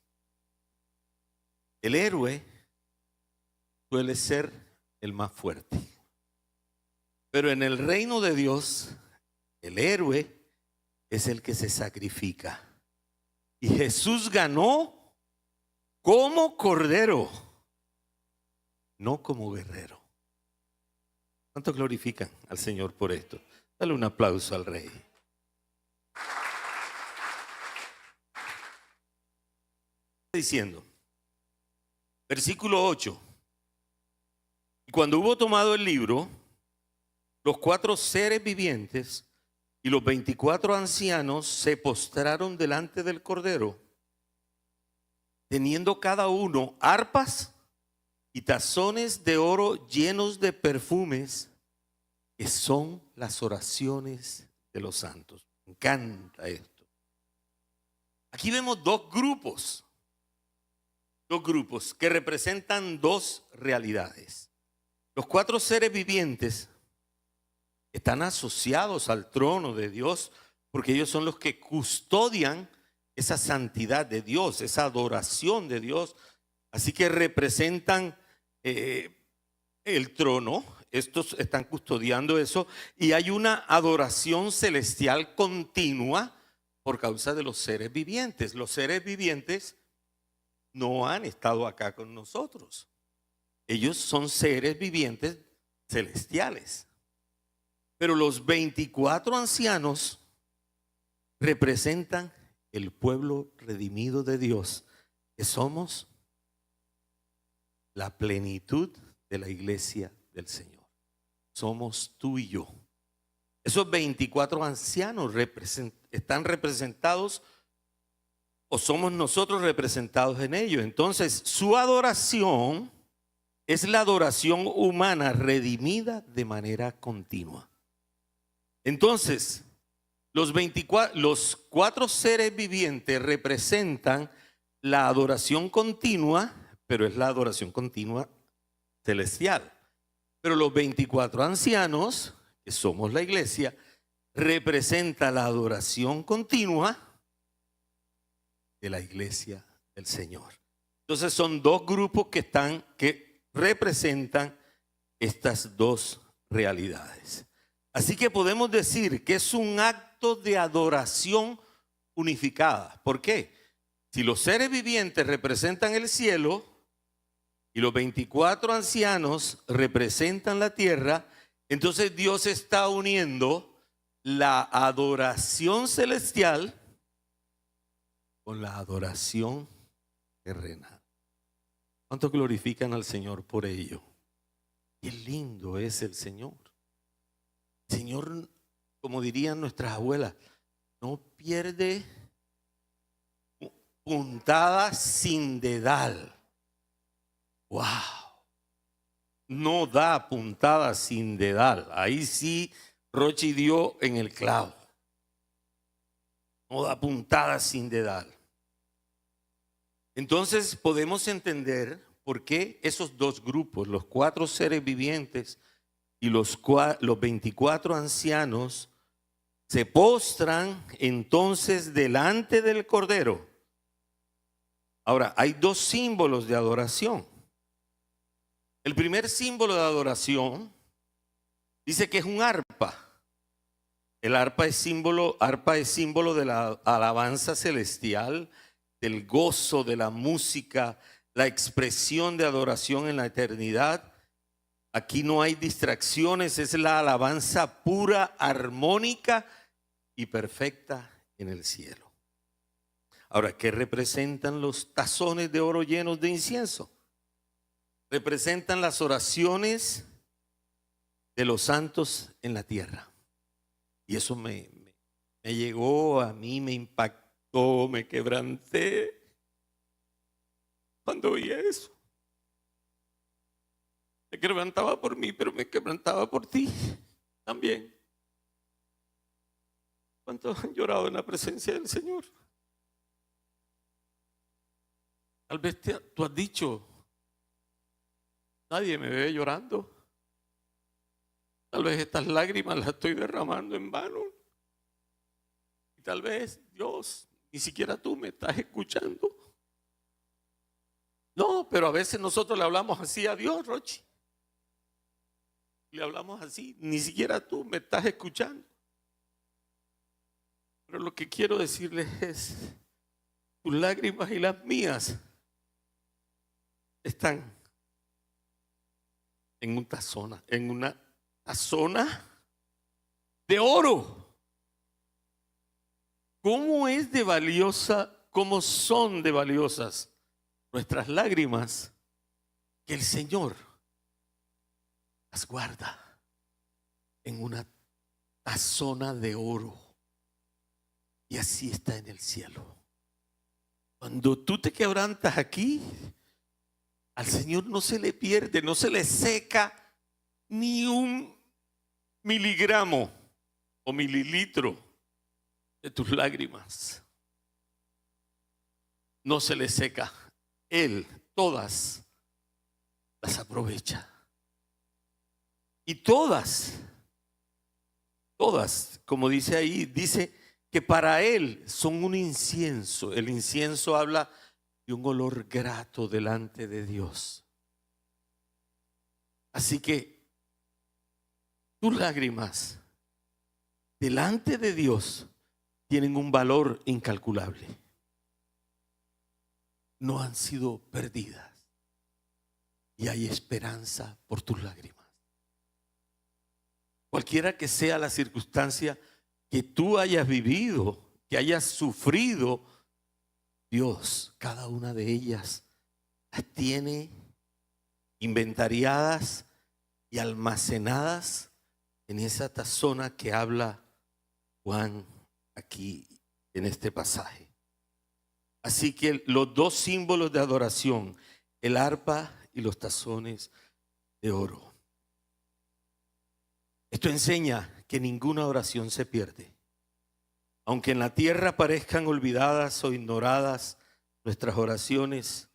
El héroe suele ser el más fuerte. Pero en el reino de Dios, el héroe es el que se sacrifica. Y Jesús ganó como cordero, no como guerrero. ¿Cuánto glorifican al Señor por esto? Dale un aplauso al Rey. Diciendo, versículo 8. Y cuando hubo tomado el libro, los 4 seres vivientes y los 24 ancianos se postraron delante del Cordero, teniendo cada uno arpas y tazones de oro llenos de perfumes, que son las oraciones de los santos. Me encanta esto. Aquí vemos dos grupos que representan dos realidades. Los 4 seres vivientes están asociados al trono de Dios porque ellos son los que custodian esa santidad de Dios, esa adoración de Dios. Así que representan el trono. Estos están custodiando eso y hay una adoración celestial continua por causa de los seres vivientes. Los seres vivientes no han estado acá con nosotros. Ellos son seres vivientes celestiales. Pero los 24 ancianos representan el pueblo redimido de Dios, que somos la plenitud de la iglesia del Señor. Somos tú y yo. Esos 24 ancianos están representados, o somos nosotros representados en ellos. Entonces, su adoración es la adoración humana redimida de manera continua. Entonces, los 4 seres vivientes representan la adoración continua, pero es la adoración continua celestial. Pero los 24 ancianos, que somos la iglesia, representa la adoración continua de la iglesia del Señor. Entonces son dos grupos que representan estas dos realidades. Así que podemos decir que es un acto de adoración unificada. ¿Por qué? Si los seres vivientes representan el cielo y los 24 ancianos representan la tierra, entonces Dios está uniendo la adoración celestial con la adoración terrenal. ¿Cuánto glorifican al Señor por ello? Qué lindo es el Señor. El Señor, como dirían nuestras abuelas, no pierde puntada sin dedal. ¡Wow! No da puntada sin dedal. Ahí sí Rochi dio en el clavo. No da puntada sin dedal. Entonces podemos entender por qué esos dos grupos, los 4 seres vivientes y los 24 ancianos, se postran entonces delante del Cordero. Ahora, hay 2 símbolos de adoración. El primer símbolo de adoración dice que es un arpa. El arpa es símbolo de la alabanza celestial, del gozo, de la música, la expresión de adoración en la eternidad. Aquí no hay distracciones, es la alabanza pura, armónica y perfecta en el cielo. Ahora, ¿qué representan los tazones de oro llenos de incienso? Representan las oraciones de los santos en la tierra. Y eso me llegó a mí, me impactó, me quebranté cuando vi eso. Me quebrantaba por mí, pero me quebrantaba por ti también. ¿Cuántos han llorado en la presencia del Señor? Tal vez tú has dicho, nadie me ve llorando. Tal vez estas lágrimas las estoy derramando en vano. Y tal vez Dios, ni siquiera tú me estás escuchando. No, pero a veces nosotros le hablamos así a Dios, Rochi. Le hablamos así, ni siquiera tú me estás escuchando. Pero lo que quiero decirles es, tus lágrimas y las mías están en una tazona de oro. ¿Cómo es de valiosa, cómo son de valiosas nuestras lágrimas que el Señor las guarda en una tazona de oro? Y así está en el cielo. Cuando tú te quebrantas aquí, al Señor no se le pierde, no se le seca ni un miligramo o mililitro de tus lágrimas. No se le seca. Él todas las aprovecha. Y todas, como dice ahí, dice que para Él son un incienso. El incienso habla de un olor grato delante de Dios. Así que tus lágrimas delante de Dios tienen un valor incalculable. No han sido perdidas y hay esperanza por tus lágrimas. Cualquiera que sea la circunstancia que tú hayas vivido, que hayas sufrido, Dios, cada una de ellas las tiene inventariadas y almacenadas en esa tazona que habla Juan aquí en este pasaje. Así que los dos símbolos de adoración, el arpa y los tazones de oro. Esto enseña que ninguna oración se pierde. Aunque en la tierra parezcan olvidadas o ignoradas nuestras oraciones,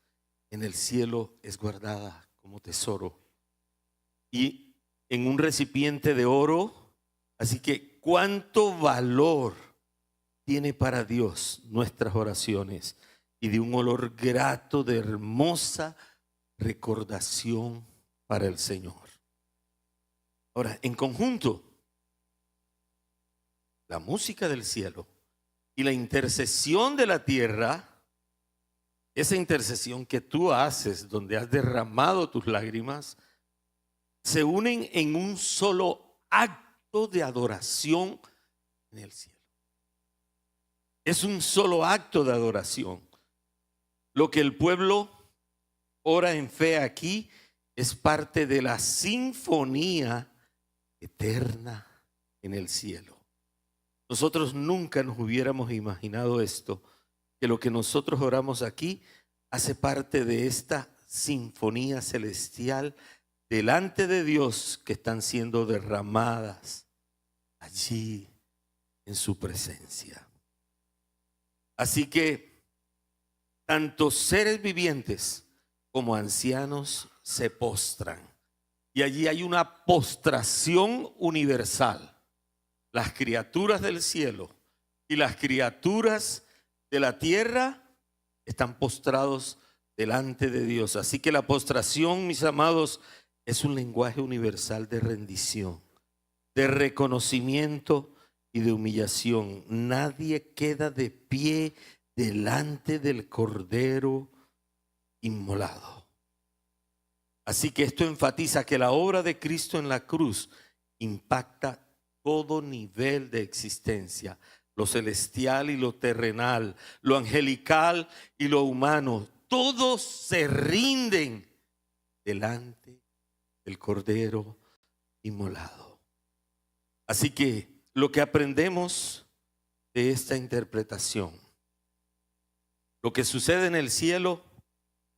en el cielo es guardada como tesoro y en un recipiente de oro. Así que cuánto valor tiene para Dios nuestras oraciones, y de un olor grato, de hermosa recordación para el Señor. Ahora, en conjunto, la música del cielo y la intercesión de la tierra, esa intercesión que tú haces donde has derramado tus lágrimas, se unen en un solo acto de adoración en el cielo. Es un solo acto de adoración. Lo que el pueblo ora en fe aquí es parte de la sinfonía eterna en el cielo. Nosotros nunca nos hubiéramos imaginado esto, que lo que nosotros oramos aquí hace parte de esta sinfonía celestial delante de Dios, que están siendo derramadas allí en su presencia. Así que tanto seres vivientes como ancianos se postran, y allí hay una postración universal. Las criaturas del cielo y las criaturas de la tierra están postrados delante de Dios. Así que la postración, mis amados, es un lenguaje universal de rendición, de reconocimiento y de humillación. Nadie queda de pie delante del Cordero inmolado. Así que esto enfatiza que la obra de Cristo en la cruz impacta todo nivel de existencia, lo celestial y lo terrenal, lo angelical y lo humano. Todos se rinden delante del Cordero inmolado. Así que lo que aprendemos de esta interpretación, lo que sucede en el cielo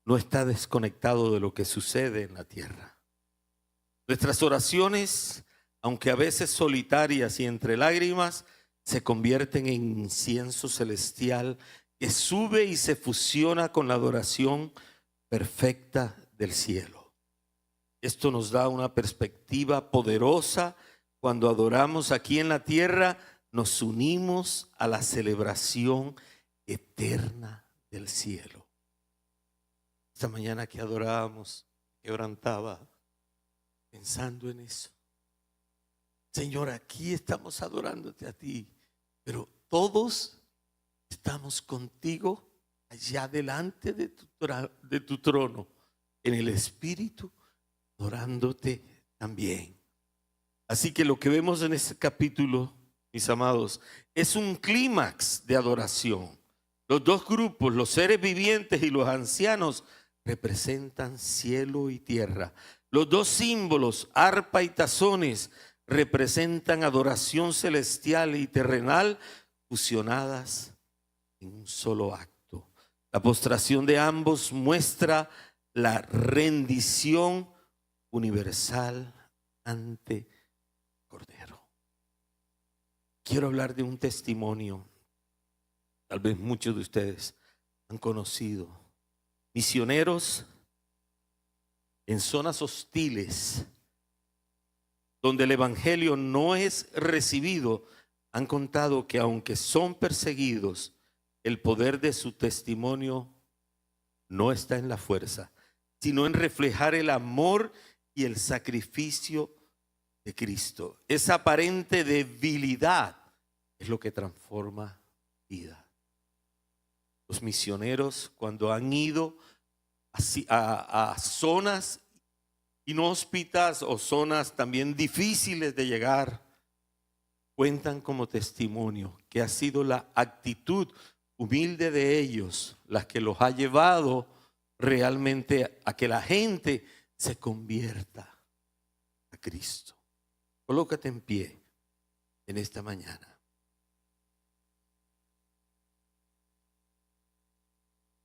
no está desconectado de lo que sucede en la tierra. Nuestras oraciones, aunque a veces solitarias y entre lágrimas, se convierten en incienso celestial que sube y se fusiona con la adoración perfecta del cielo. Esto nos da una perspectiva poderosa. Cuando adoramos aquí en la tierra, nos unimos a la celebración eterna del cielo. Esta mañana que adorábamos, quebrantaba pensando en eso. Señor, aquí estamos adorándote a ti, pero todos estamos contigo allá delante de tu trono, en el Espíritu, adorándote también. Así que lo que vemos en este capítulo, mis amados, es un clímax de adoración. Los dos grupos, los seres vivientes y los ancianos, representan cielo y tierra. Los dos símbolos, arpa y tazones, representan adoración celestial y terrenal fusionadas en un solo acto. La postración de ambos muestra la rendición universal ante Cordero. Quiero hablar de un testimonio. Tal vez muchos de ustedes han conocido misioneros en zonas hostiles donde el evangelio no es recibido. Han contado que aunque son perseguidos, el poder de su testimonio no está en la fuerza, sino en reflejar el amor y el sacrificio de Cristo. Esa aparente debilidad es lo que transforma vida. Los misioneros, cuando han ido a zonas inhóspitas o zonas también difíciles de llegar, cuentan como testimonio que ha sido la actitud humilde de ellos la que los ha llevado realmente a que la gente se convierta a Cristo. Colócate en pie en esta mañana.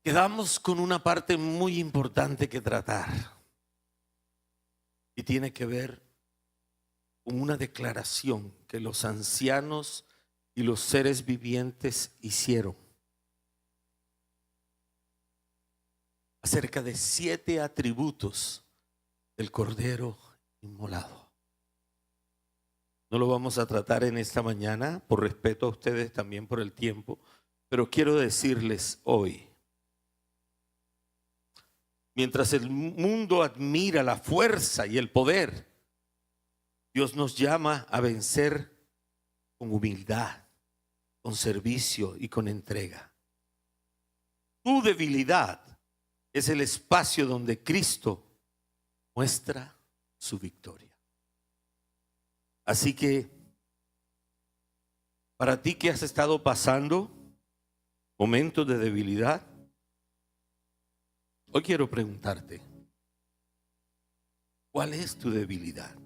Quedamos con una parte muy importante que tratar y tiene que ver con una declaración que los ancianos y los seres vivientes hicieron acerca de 7 atributos del Cordero inmolado. No lo vamos a tratar en esta mañana, por respeto a ustedes, también por el tiempo, pero quiero decirles hoy, mientras el mundo admira la fuerza y el poder, Dios nos llama a vencer con humildad, con servicio y con entrega. Tu debilidad es el espacio donde Cristo muestra su victoria. Así que, para ti que has estado pasando momentos de debilidad, hoy quiero preguntarte, ¿cuál es tu debilidad?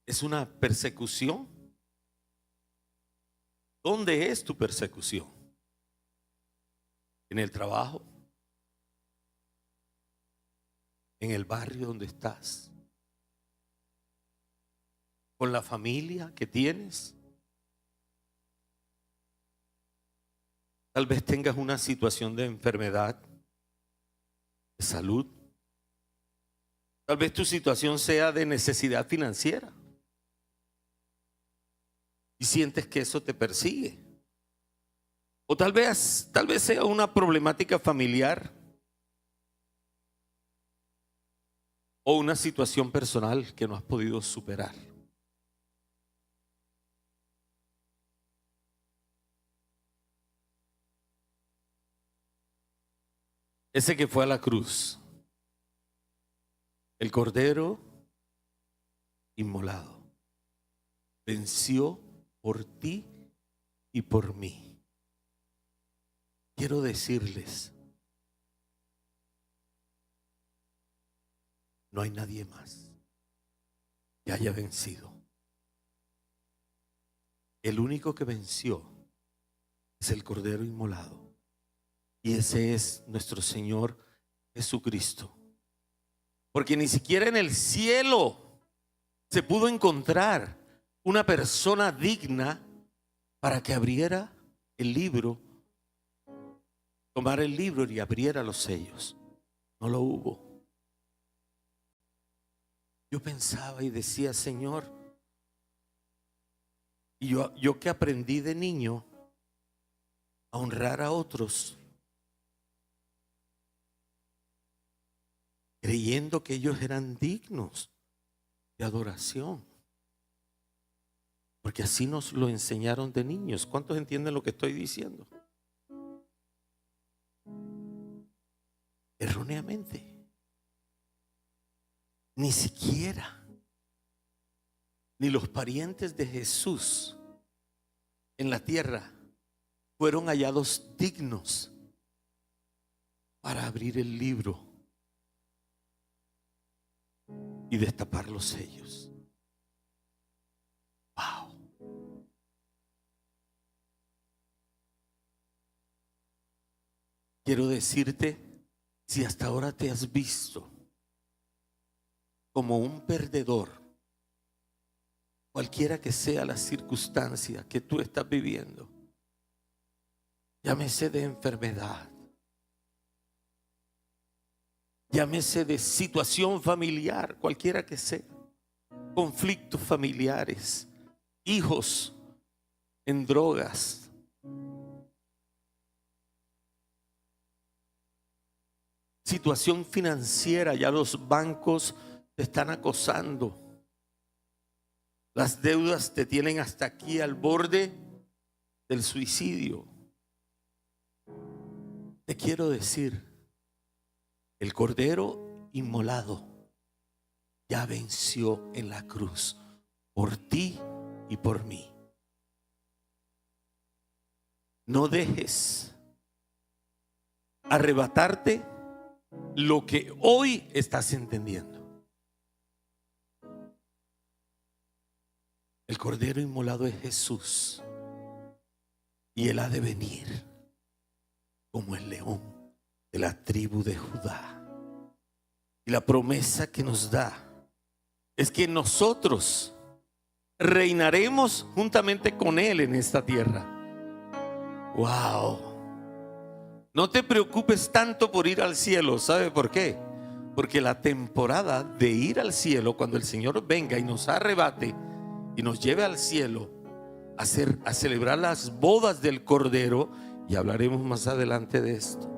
¿Es una persecución? ¿Dónde es tu persecución? ¿En el trabajo? ¿En el barrio donde estás? ¿Con la familia que tienes? Tal vez tengas una situación de enfermedad, de salud. Tal vez tu situación sea de necesidad financiera y sientes que eso te persigue. O tal vez sea una problemática familiar o una situación personal que no has podido superar. Ese que fue a la cruz, el Cordero inmolado, venció por ti y por mí. Quiero decirles, no hay nadie más que haya vencido. El único que venció es el Cordero inmolado. Y ese es nuestro Señor Jesucristo. Porque ni siquiera en el cielo se pudo encontrar una persona digna para que abriera el libro, tomara el libro y abriera los sellos. No lo hubo. Yo pensaba y decía, Señor, y yo que aprendí de niño a honrar a otros, creyendo que ellos eran dignos de adoración. Porque así nos lo enseñaron de niños. ¿Cuántos entienden lo que estoy diciendo? Erróneamente. Ni siquiera, ni los parientes de Jesús en la tierra fueron hallados dignos para abrir el libro y destapar los sellos. Wow. Quiero decirte, si hasta ahora te has visto como un perdedor, cualquiera que sea la circunstancia que tú estás viviendo, llámese de enfermedad, llámese de situación familiar, cualquiera que sea, conflictos familiares, hijos en drogas, situación financiera, ya los bancos te están acosando, las deudas te tienen hasta aquí al borde del suicidio. Te quiero decir, el Cordero inmolado ya venció en la cruz por ti y por mí. No dejes arrebatarte lo que hoy estás entendiendo. El Cordero inmolado es Jesús y Él ha de venir como el león de la tribu de Judá. Y la promesa que nos da es que nosotros reinaremos juntamente con Él en esta tierra. Wow. No te preocupes tanto por ir al cielo. ¿Sabe por qué? Porque la temporada de ir al cielo, cuando el Señor venga y nos arrebate y nos lleve al cielo a celebrar las bodas del Cordero, y hablaremos más adelante de esto.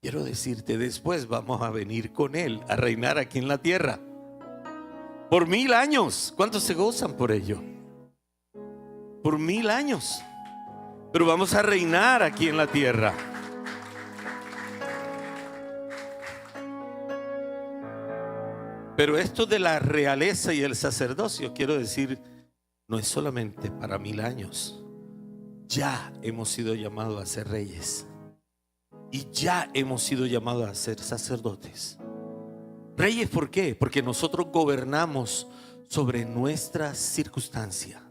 Quiero decirte, después vamos a venir con Él a reinar aquí en la tierra por 1000 años. ¿Cuántos se gozan por ello? Por 1000 años. Pero vamos a reinar aquí en la tierra. Pero esto de la realeza y el sacerdocio, quiero decir, no es solamente para 1000 años. Ya hemos sido llamados a ser reyes. Y ya hemos sido llamados a ser sacerdotes. Reyes, ¿por qué? Porque nosotros gobernamos sobre nuestra circunstancia.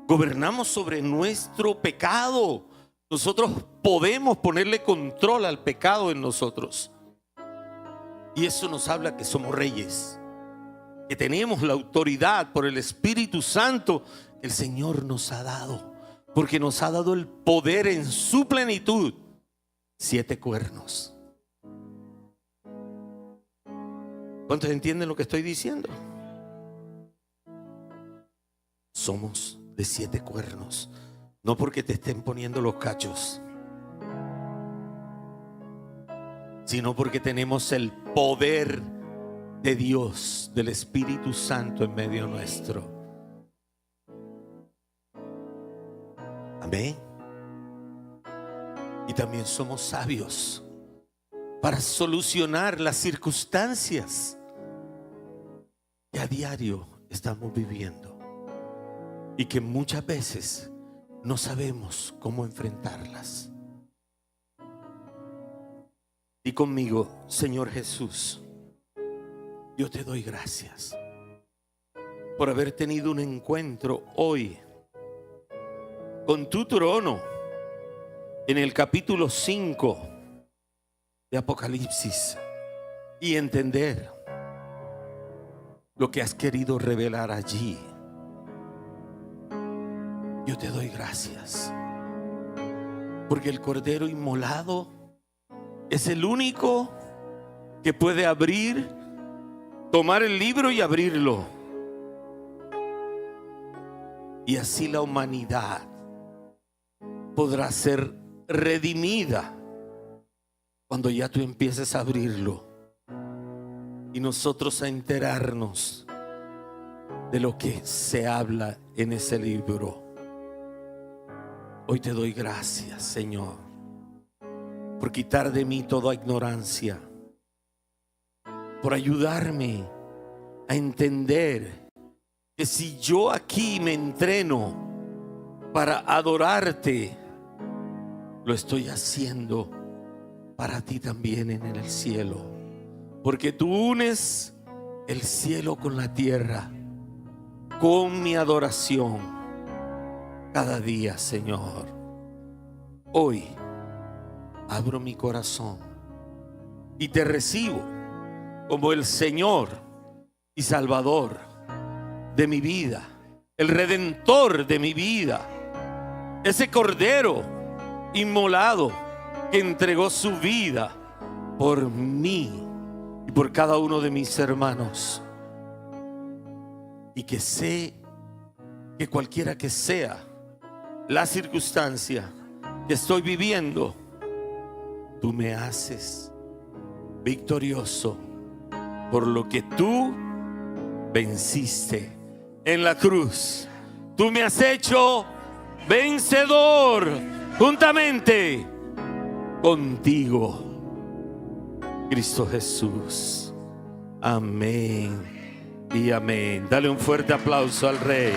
Gobernamos sobre nuestro pecado. Nosotros podemos ponerle control al pecado en nosotros. Y eso nos habla que somos reyes, que tenemos la autoridad por el Espíritu Santo que el Señor nos ha dado, porque nos ha dado el poder en su plenitud. 7 cuernos. ¿Cuántos entienden lo que estoy diciendo? Somos de 7 cuernos, no porque te estén poniendo los cachos, sino porque tenemos el poder de Dios, del Espíritu Santo en medio nuestro. Amén. Y también somos sabios para solucionar las circunstancias que a diario estamos viviendo y que muchas veces no sabemos cómo enfrentarlas. Y conmigo, Señor Jesús, yo te doy gracias por haber tenido un encuentro hoy con tu trono en el capítulo 5 de Apocalipsis y entender lo que has querido revelar allí. Yo te doy gracias porque el Cordero inmolado es el único que puede abrir, tomar el libro y abrirlo. Y así la humanidad podrá ser redimida cuando ya tú empieces a abrirlo y nosotros a enterarnos de lo que se habla en ese libro. Hoy te doy gracias, Señor, por quitar de mí toda ignorancia, por ayudarme a entender que si yo aquí me entreno para adorarte, lo estoy haciendo para ti también en el cielo, porque tú unes el cielo con la tierra con mi adoración cada día, Señor. Hoy abro mi corazón y te recibo como el Señor y Salvador de mi vida, el Redentor de mi vida, ese Cordero inmolado que entregó su vida por mí y por cada uno de mis hermanos. Y que sé que cualquiera que sea la circunstancia que estoy viviendo, tú me haces victorioso por lo que tú venciste en la cruz. Tú me has hecho vencedor juntamente contigo, Cristo Jesús. Amén y amén. Dale un fuerte aplauso al Rey.